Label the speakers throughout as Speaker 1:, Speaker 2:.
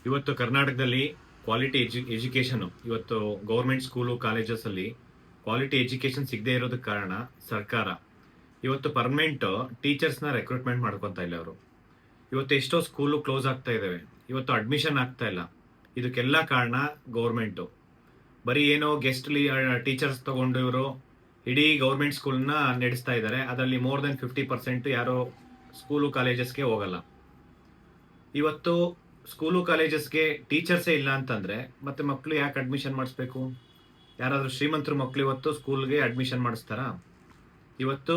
Speaker 1: ಇವತ್ತು ಕರ್ನಾಟಕದಲ್ಲಿ quality education ಇವತ್ತು ಗೌರ್ಮೆಂಟ್ ಸ್ಕೂಲು ಕಾಲೇಜಸ್ ಅಲ್ಲಿ ಕ್ವಾಲಿಟಿ ಎಜುಕೇಷನ್ ಸಿಗದೆ ಇರೋದಕ್ಕೆ ಕಾರಣ ಸರ್ಕಾರ ಇವತ್ತು ಪರ್ಮನೆಂಟ್ ಟೀಚರ್ಸ್ನ ರೆಕ್ರೂಟ್ಮೆಂಟ್ ಮಾಡ್ಕೊತಾ ಇಲ್ಲ ಅವರು. ಇವತ್ತು ಎಷ್ಟೋ ಸ್ಕೂಲು ಕ್ಲೋಸ್ ಆಗ್ತಾ ಇದಾವೆ, ಇವತ್ತು ಅಡ್ಮಿಷನ್ ಆಗ್ತಾ ಇಲ್ಲ. ಇದಕ್ಕೆಲ್ಲ ಕಾರಣ ಗೌರ್ಮೆಂಟು. ಬರೀ ಏನೋ ಗೆಸ್ಟ್ ಟೀಚರ್ಸ್ ತಗೊಂಡು ಇವರು ಇಡೀ ಗೌರ್ಮೆಂಟ್ ಸ್ಕೂಲ್ನ ನಡೆಸ್ತಾ ಇದ್ದಾರೆ. ಅದರಲ್ಲಿ ಮೋರ್ ದೆನ್ 50% ಯಾರೋ ಸ್ಕೂಲು ಕಾಲೇಜಸ್ಗೆ ಹೋಗಲ್ಲ. ಇವತ್ತು ಸ್ಕೂಲು ಕಾಲೇಜಸ್ಗೆ ಟೀಚರ್ಸೇ ಇಲ್ಲ ಅಂತಂದ್ರೆ ಮತ್ತೆ ಮಕ್ಕಳು ಯಾಕೆ ಅಡ್ಮಿಷನ್ ಮಾಡಿಸ್ಬೇಕು? ಯಾರಾದರೂ ಶ್ರೀಮಂತರು ಮಕ್ಕಳು ಇವತ್ತು ಸ್ಕೂಲ್ಗೆ ಅಡ್ಮಿಷನ್ ಮಾಡಿಸ್ತಾರಾ? ಇವತ್ತು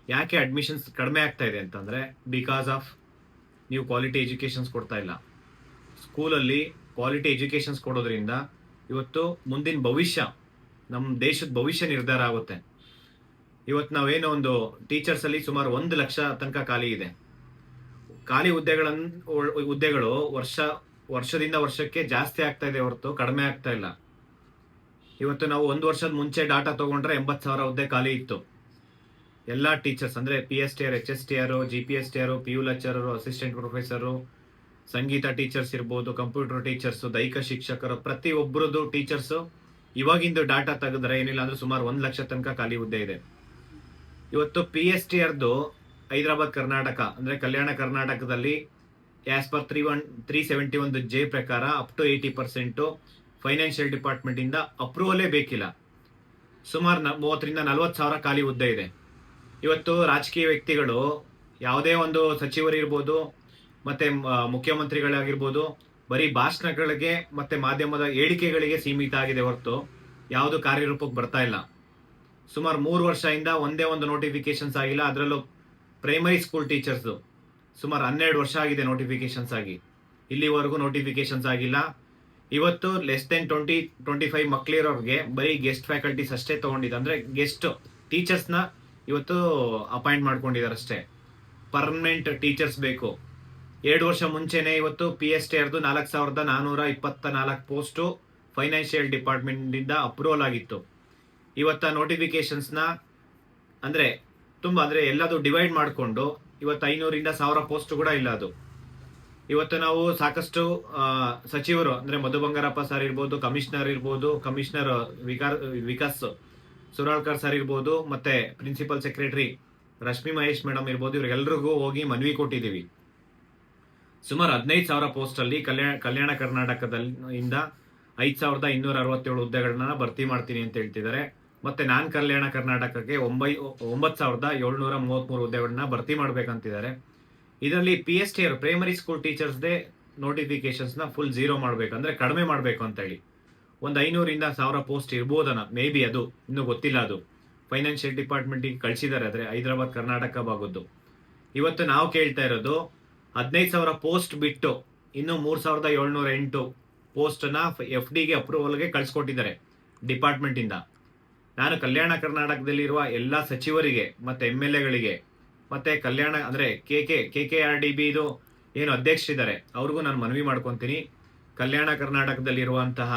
Speaker 1: ಯಾಕೆ ಅಡ್ಮಿಷನ್ಸ್ ಕಡಿಮೆ ಆಗ್ತಾ ಇದೆ ಅಂತಂದ್ರೆ ಬಿಕಾಸ್ ಆಫ್ ನೀವು ಕ್ವಾಲಿಟಿ ಎಜುಕೇಷನ್ಸ್ ಕೊಡ್ತಾ ಇಲ್ಲ. ಸ್ಕೂಲಲ್ಲಿ ಕ್ವಾಲಿಟಿ ಎಜುಕೇಷನ್ಸ್ ಕೊಡೋದ್ರಿಂದ ಇವತ್ತು ಮುಂದಿನ ಭವಿಷ್ಯ, ನಮ್ಮ ದೇಶದ ಭವಿಷ್ಯ ನಿರ್ಧಾರ ಆಗುತ್ತೆ. ಇವತ್ತು ನಾವೇನೋ ಒಂದು ಟೀಚರ್ಸ್ ಅಲ್ಲಿ ಸುಮಾರು 1 ಲಕ್ಷ ತನಕ ಖಾಲಿ ಇದೆ. ಖಾಲಿ ಹುದ್ದೆಗಳು ವರ್ಷದಿಂದ ವರ್ಷಕ್ಕೆ ಜಾಸ್ತಿ ಆಗ್ತಾ ಇದೆ ಹೊರತು ಕಡಿಮೆ ಆಗ್ತಾ ಇಲ್ಲ. ಇವತ್ತು ನಾವು 1 ವರ್ಷದ ಮುಂಚೆ ಡಾಟಾ ತಗೊಂಡ್ರೆ 80,000 ಹುದ್ದೆ ಖಾಲಿ ಇತ್ತು. ಎಲ್ಲಾ ಟೀಚರ್ಸ್ ಅಂದ್ರೆ PSTR, HSTR, GPSTR, PU lecturer, assistant professor, ಸಂಗೀತ ಟೀಚರ್ಸ್ ಇರ್ಬೋದು, ಕಂಪ್ಯೂಟರ್ ಟೀಚರ್ಸ್, ದೈಹಿಕ ಶಿಕ್ಷಕರು, ಪ್ರತಿ ಒಬ್ಬರದ್ದು ಟೀಚರ್ಸ್ ಇವಾಗಿಂದು ಡಾಟಾ ತೆಗೆದ್ರೆ ಏನಿಲ್ಲ ಅಂದ್ರೆ ಸುಮಾರು 1 ಲಕ್ಷ ತನಕ ಖಾಲಿ ಹುದ್ದೆ ಇದೆ. ಇವತ್ತು PSTRದು ಹೈದರಾಬಾದ್ ಕರ್ನಾಟಕ ಅಂದ್ರೆ ಕಲ್ಯಾಣ ಕರ್ನಾಟಕದಲ್ಲಿ ಆಸ್ ಪರ್ 371J ಪ್ರಕಾರ ಅಪ್ ಟು 80% ಫೈನಾನ್ಷಿಯಲ್ ಡಿಪಾರ್ಟ್ಮೆಂಟ್ ಇಂದ ಅಪ್ರೂವಲೇ ಬೇಕಿಲ್ಲ. ಸುಮಾರು 30,000-40,000 ಖಾಲಿ ಹುದ್ದೆ ಇದೆ. ಇವತ್ತು ರಾಜಕೀಯ ವ್ಯಕ್ತಿಗಳು ಯಾವುದೇ ಒಂದು ಸಚಿವರು ಇರ್ಬೋದು ಮತ್ತೆ ಮುಖ್ಯಮಂತ್ರಿಗಳಾಗಿರ್ಬೋದು ಬರೀ ಭಾಷಣಗಳಿಗೆ ಮತ್ತೆ ಮಾಧ್ಯಮದ ಹೇಳಿಕೆಗಳಿಗೆ ಸೀಮಿತ ಆಗಿದೆ ಹೊರತು ಯಾವುದು ಕಾರ್ಯರೂಪಕ್ಕೆ ಬರ್ತಾ ಇಲ್ಲ. ಸುಮಾರು 3 ವರ್ಷದಿಂದ ಒಂದೇ ಒಂದು ನೋಟಿಫಿಕೇಶನ್ಸ್ ಆಗಿಲ್ಲ. ಅದರಲ್ಲೂ ಪ್ರೈಮರಿ ಸ್ಕೂಲ್ ಟೀಚರ್ಸ್ ಸುಮಾರು 12 ವರ್ಷ ಆಗಿದೆ ನೋಟಿಫಿಕೇಶನ್ಸ್ ಆಗಿ, ಇಲ್ಲಿವರೆಗೂ ನೋಟಿಫಿಕೇಶನ್ಸ್ ಆಗಿಲ್ಲ. ಇವತ್ತು ಲೆಸ್ ದೆನ್ 20-25 ಮಕ್ಕಳಿರೋರಿಗೆ ಬರೀ ಗೆಸ್ಟ್ ಫ್ಯಾಕಲ್ಟೀಸ್ ಅಷ್ಟೇ ತಗೊಂಡಿದೆ, ಅಂದ್ರೆ ಗೆಸ್ಟ್ ಟೀಚರ್ಸ್ನ ಇವತ್ತು ಅಪಾಯಿಂಟ್ ಮಾಡ್ಕೊಂಡಿದ್ದಾರೆ ಅಷ್ಟೇ. ಪರ್ಮನೆಂಟ್ ಟೀಚರ್ಸ್ ಬೇಕು. 2 ವರ್ಷ ಮುಂಚೆನೆ ಇವತ್ತು PSTRದು 4,424 ಪೋಸ್ಟು ಫೈನಾನ್ಷಿಯಲ್ ಡಿಪಾರ್ಟ್ಮೆಂಟ್ ಇಂದ ಅಪ್ರೂವಲ್ ಆಗಿತ್ತು. ಇವತ್ತ ನೋಟಿಫಿಕೇಶನ್ಸ್ನ ಅಂದ್ರೆ ತುಂಬಾ ಅಂದ್ರೆ ಎಲ್ಲದು ಡಿವೈಡ್ ಮಾಡಿಕೊಂಡು ಇವತ್ತು 500-1,000 ಪೋಸ್ಟ್ ಕೂಡ ಇಲ್ಲ. ಅದು ಇವತ್ತು ನಾವು ಸಾಕಷ್ಟು ಸಚಿವರು ಅಂದ್ರೆ ಮಧು ಬಂಗಾರಪ್ಪ ಸರ್ ಇರ್ಬೋದು, ಕಮಿಷನರ್ ವಿಕಾಸ್ ಸುರಾಳ್ಕರ್ ಸರ್ ಇರ್ಬೋದು, ಮತ್ತೆ principal secretary Rashmi Mahesh madam ಇರ್ಬೋದು, ಇವ್ರಿಗೆಲ್ರಿಗೂ ಹೋಗಿ ಮನವಿ ಕೊಟ್ಟಿದ್ದೀವಿ. ಸುಮಾರು 15,000 ಪೋಸ್ಟ್ ಅಲ್ಲಿ ಕಲ್ಯಾಣ ಕರ್ನಾಟಕದಿಂದ 5,267 ಹುದ್ದೆಗಳನ್ನ ಭರ್ತಿ ಮಾಡ್ತೀನಿ ಅಂತ ಹೇಳ್ತಿದ್ದಾರೆ. ಮತ್ತೆ ನಾನ್ ಕಲ್ಯಾಣ ಕರ್ನಾಟಕಕ್ಕೆ 9,733 ಹುದ್ದೆಗಳನ್ನ ಭರ್ತಿ ಮಾಡ್ಬೇಕಂತಿದ್ದಾರೆ. ಇದರಲ್ಲಿ PSTR ಪ್ರೈಮರಿ ಸ್ಕೂಲ್ ಟೀಚರ್ಸ್ದೇ ನೋಟಿಫಿಕೇಶನ್ಸ್ ನ ಫುಲ್ 0 ಮಾಡ್ಬೇಕು, ಅಂದ್ರೆ ಕಡಿಮೆ ಮಾಡ್ಬೇಕು ಅಂತ ಹೇಳಿ. ಒಂದು 500-1,000 ಪೋಸ್ಟ್ ಇರ್ಬೋದನ, ಮೇ ಬಿ, ಅದು ಇನ್ನೂ ಗೊತ್ತಿಲ್ಲ. ಅದು ಫೈನಾನ್ಷಿಯಲ್ ಡಿಪಾರ್ಟ್ಮೆಂಟ್ಗೆ ಕಳಿಸಿದ್ದಾರೆ, ಆದ್ರೆ ಹೈದರಾಬಾದ್ ಕರ್ನಾಟಕ ಭಾಗದ್ದು. ಇವತ್ತು ನಾವು ಕೇಳ್ತಾ ಇರೋದು 15,000 ಪೋಸ್ಟ್ ಬಿಟ್ಟು ಇನ್ನು 3,708 ಪೋಸ್ಟ್ ನ FDಗೆ ಅಪ್ರೂವಲ್ಗೆ ಕಳ್ಸಿಕೊಟ್ಟಿದ್ದಾರೆ ಡಿಪಾರ್ಟ್ಮೆಂಟ್ ಇಂದ. ನಾನು ಕಲ್ಯಾಣ ಕರ್ನಾಟಕದಲ್ಲಿರುವ ಎಲ್ಲಾ ಸಚಿವರಿಗೆ ಮತ್ತೆ MLAಗಳಿಗೆ ಮತ್ತೆ ಕಲ್ಯಾಣ ಅಂದ್ರೆ KKRDB ಇದು ಏನು ಅಧ್ಯಕ್ಷರಿದ್ದಾರೆ ಅವ್ರಿಗೂ ನಾನು ಮನವಿ ಮಾಡ್ಕೊಂತೀನಿ. ಕಲ್ಯಾಣ ಕರ್ನಾಟಕದಲ್ಲಿರುವಂತಹ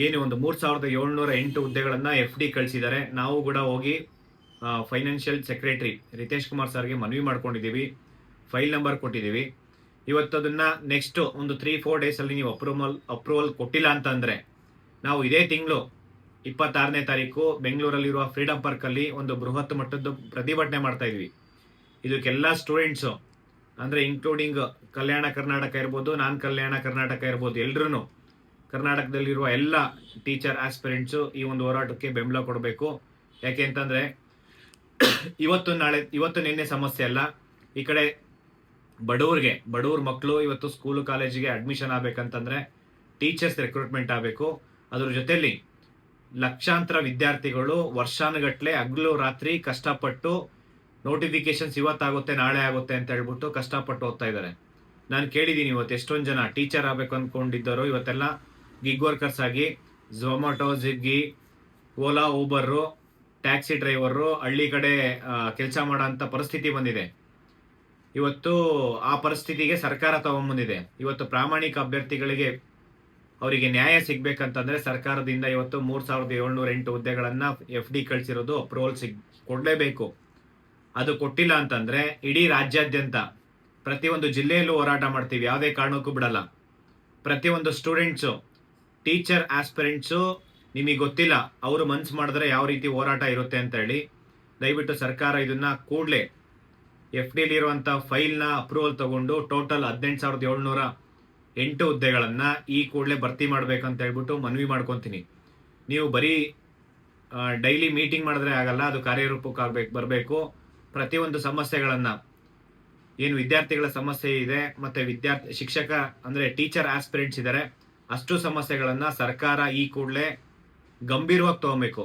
Speaker 1: ಏನು ಒಂದು 3,708 ಹುದ್ದೆಗಳನ್ನ FD ಕಳಿಸಿದ್ದಾರೆ. ನಾವು ಕೂಡ ಹೋಗಿ ಫೈನಾನ್ಷಿಯಲ್ ಸೆಕ್ರೆಟರಿ ರಿತೇಶ್ ಕುಮಾರ್ ಸರ್ಗೆ ಮನವಿ ಮಾಡ್ಕೊಂಡಿದ್ದೀವಿ, ಫೈಲ್ ನಂಬರ್ ಕೊಟ್ಟಿದ್ದೀವಿ. ಇವತ್ತು ಅದನ್ನ ನೆಕ್ಸ್ಟ್ ಒಂದು 3-4 ಡೇಸ್ ಅಲ್ಲಿ ನೀವು ಅಪ್ರೂವಲ್ ಕೊಟ್ಟಿಲ್ಲ ಅಂತಂದ್ರೆ ನಾವು ಇದೇ ತಿಂಗಳು 26ನೇ ತಾರೀಕು ಬೆಂಗಳೂರಲ್ಲಿರುವ ಫ್ರೀಡಂ ಪಾರ್ಕ್ ಅಲ್ಲಿ ಒಂದು ಬೃಹತ್ ಮಟ್ಟದ ಪ್ರತಿಭಟನೆ ಮಾಡ್ತಾ ಇದ್ವಿ. ಇದಕ್ಕೆಲ್ಲ ಸ್ಟೂಡೆಂಟ್ಸ್ ಅಂದ್ರೆ ಇನ್ಕ್ಲೂಡಿಂಗ್ ಕಲ್ಯಾಣ ಕರ್ನಾಟಕ ಇರ್ಬೋದು, ನಾನ್ ಕಲ್ಯಾಣ ಕರ್ನಾಟಕ ಇರ್ಬೋದು, ಎಲ್ರು ಕರ್ನಾಟಕದಲ್ಲಿರುವ ಎಲ್ಲ ಟೀಚರ್ ಆಸ್ಪಿರೆಂಟ್ಸ್ ಈ ಒಂದು ಹೋರಾಟಕ್ಕೆ ಬೆಂಬಲ ಕೊಡಬೇಕು. ಯಾಕೆ ಅಂತಂದ್ರೆ ಇವತ್ತು ನಿನ್ನೆ ಸಮಸ್ಯೆ ಅಲ್ಲ. ಈ ಕಡೆ ಬಡವ್ರ ಮಕ್ಕಳು ಇವತ್ತು ಸ್ಕೂಲು ಕಾಲೇಜಿಗೆ ಅಡ್ಮಿಷನ್ ಆಗ್ಬೇಕಂತಂದ್ರೆ ಟೀಚರ್ಸ್ ರಿಕ್ರೂಟ್ಮೆಂಟ್ ಆಗಬೇಕು. ಅದ್ರ ಜೊತೆಲಿ ಲಕ್ಷಾಂತರ ವಿದ್ಯಾರ್ಥಿಗಳು ವರ್ಷಾನುಗಟ್ಲೆ ಹಗಲು ರಾತ್ರಿ ಕಷ್ಟಪಟ್ಟು ನೋಟಿಫಿಕೇಶನ್ಸ್ ಇವತ್ತಾಗುತ್ತೆ ನಾಳೆ ಆಗುತ್ತೆ ಅಂತ ಹೇಳ್ಬಿಟ್ಟು ಕಷ್ಟಪಟ್ಟು ಓದ್ತಾ ಇದ್ದಾರೆ. ನಾನು ಕೇಳಿದ್ದೀನಿ ಇವತ್ತು ಎಷ್ಟೊಂದು ಜನ ಟೀಚರ್ ಆಗ್ಬೇಕು ಅನ್ಕೊಂಡಿದ್ದವರು ಇವತ್ತೆಲ್ಲ ಗಿಗ್ ವರ್ಕರ್ಸ್ ಆಗಿ Zomato, Swiggy, Ola, Uber, taxi driver ಹಳ್ಳಿ ಕಡೆ ಕೆಲಸ ಮಾಡೋ ಅಂತ ಪರಿಸ್ಥಿತಿ ಬಂದಿದೆ. ಇವತ್ತು ಆ ಪರಿಸ್ಥಿತಿಗೆ ಸರ್ಕಾರ ತಗೊಂಡ್ಬಂದಿದೆ. ಇವತ್ತು ಪ್ರಾಮಾಣಿಕ ಅಭ್ಯರ್ಥಿಗಳಿಗೆ ಅವರಿಗೆ ನ್ಯಾಯ ಸಿಗ್ಬೇಕಂತಂದ್ರೆ ಸರ್ಕಾರದಿಂದ ಇವತ್ತು 3,708 ಹುದ್ದೆಗಳನ್ನ FD ಕಳಿಸಿರೋದು ಅಪ್ರೂವಲ್ ಕೊಡ್ಲೇಬೇಕು. ಅದು ಕೊಟ್ಟಿಲ್ಲ ಅಂತಂದ್ರೆ ಇಡೀ ರಾಜ್ಯಾದ್ಯಂತ ಪ್ರತಿಯೊಂದು ಜಿಲ್ಲೆಯಲ್ಲೂ ಹೋರಾಟ ಮಾಡ್ತೀವಿ, ಯಾವುದೇ ಕಾರಣಕ್ಕೂ ಬಿಡಲ್ಲ. ಪ್ರತಿಯೊಂದು ಸ್ಟೂಡೆಂಟ್ಸು, ಟೀಚರ್ ಆಸ್ಪಿರೆಂಟ್ಸು ನಿಮಗೆ ಗೊತ್ತಿಲ್ಲ ಅವರು ಮನ್ಸು ಮಾಡಿದ್ರೆ ಯಾವ ರೀತಿ ಹೋರಾಟ ಇರುತ್ತೆ ಅಂತ ಹೇಳಿ. ದಯವಿಟ್ಟು ಸರ್ಕಾರ ಇದನ್ನ ಕೂಡಲೇ FD ಇರುವಂಥ ಫೈಲ್ನ ಅಪ್ರೂವಲ್ ತಗೊಂಡು ಟೋಟಲ್ 18,708 ಹುದ್ದೆಗಳನ್ನು ಈ ಕೂಡಲೇ ಭರ್ತಿ ಮಾಡ್ಬೇಕಂತ ಹೇಳ್ಬಿಟ್ಟು ಮನವಿ ಮಾಡ್ಕೊತೀನಿ. ನೀವು ಬರೀ ಡೈಲಿ ಮೀಟಿಂಗ್ ಮಾಡಿದ್ರೆ ಆಗಲ್ಲ, ಅದು ಕಾರ್ಯರೂಪಕ್ಕೆ ಬರಬೇಕು. ಪ್ರತಿಯೊಂದು ಸಮಸ್ಯೆಗಳನ್ನು ಏನು ವಿದ್ಯಾರ್ಥಿಗಳ ಸಮಸ್ಯೆ ಇದೆ ಮತ್ತು ಶಿಕ್ಷಕ ಅಂದರೆ ಟೀಚರ್ ಆಸ್ಪಿರೆಂಟ್ಸ್ ಇದ್ದಾರೆ, ಅಷ್ಟು ಸಮಸ್ಯೆಗಳನ್ನು ಸರ್ಕಾರ ಈ ಕೂಡಲೇ ಗಂಭೀರವಾಗಿ ತಗೊಬೇಕು.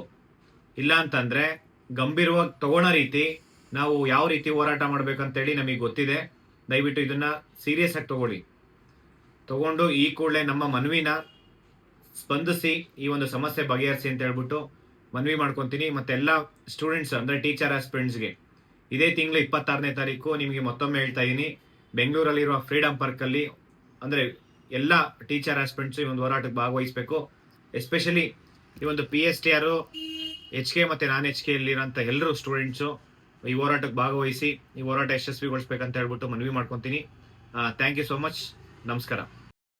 Speaker 1: ಇಲ್ಲ ಅಂತಂದರೆ ಗಂಭೀರವಾಗಿ ತಗೊಳ್ಳೋ ರೀತಿ ನಾವು ಯಾವ ರೀತಿ ಹೋರಾಟ ಮಾಡ್ಬೇಕಂತೇಳಿ ನಮಗೆ ಗೊತ್ತಿದೆ. ದಯವಿಟ್ಟು ಇದನ್ನು ಸೀರಿಯಸ್ ಆಗಿ ತಗೊಂಡು ಈ ಕೂಡಲೇ ನಮ್ಮ ಮನವಿನ ಸ್ಪಂದಿಸಿ ಈ ಒಂದು ಸಮಸ್ಯೆ ಬಗೆಹರಿಸಿ ಅಂತ ಹೇಳ್ಬಿಟ್ಟು ಮನವಿ ಮಾಡ್ಕೊತೀನಿ. ಮತ್ತು ಎಲ್ಲ ಸ್ಟೂಡೆಂಟ್ಸ್ ಅಂದರೆ ಟೀಚರ್ ಆಸ್ಪಿರೆಂಟ್ಸ್ಗೆ ಇದೇ ತಿಂಗಳು 26ನೇ ತಾರೀಕು ನಿಮಗೆ ಮತ್ತೊಮ್ಮೆ ಹೇಳ್ತಾ ಇದ್ದೀನಿ, ಬೆಂಗಳೂರಲ್ಲಿರುವ ಫ್ರೀಡಮ್ ಪಾರ್ಕಲ್ಲಿ ಅಂದರೆ ಎಲ್ಲ ಟೀಚರ್ ಆಸ್ಪಿರೆಂಟ್ಸು ಈ ಒಂದು ಹೋರಾಟಕ್ಕೆ ಭಾಗವಹಿಸಬೇಕು. ಎಸ್ಪೆಷಲಿ ಈ ಒಂದು PSTR, HK ಮತ್ತು ನಾನ್ HK ಯಲ್ಲಿರೋಂಥ ಎಲ್ಲರೂ ಸ್ಟೂಡೆಂಟ್ಸು ಈ ಹೋರಾಟಕ್ಕೆ ಭಾಗವಹಿಸಿ ಈ ಹೋರಾಟ ಯಶಸ್ವಿಗೊಳಿಸ್ಬೇಕಂತ ಹೇಳ್ಬಿಟ್ಟು ಮನವಿ ಮಾಡ್ಕೊತೀನಿ. Thank you so much. ನಮಸ್ಕಾರ.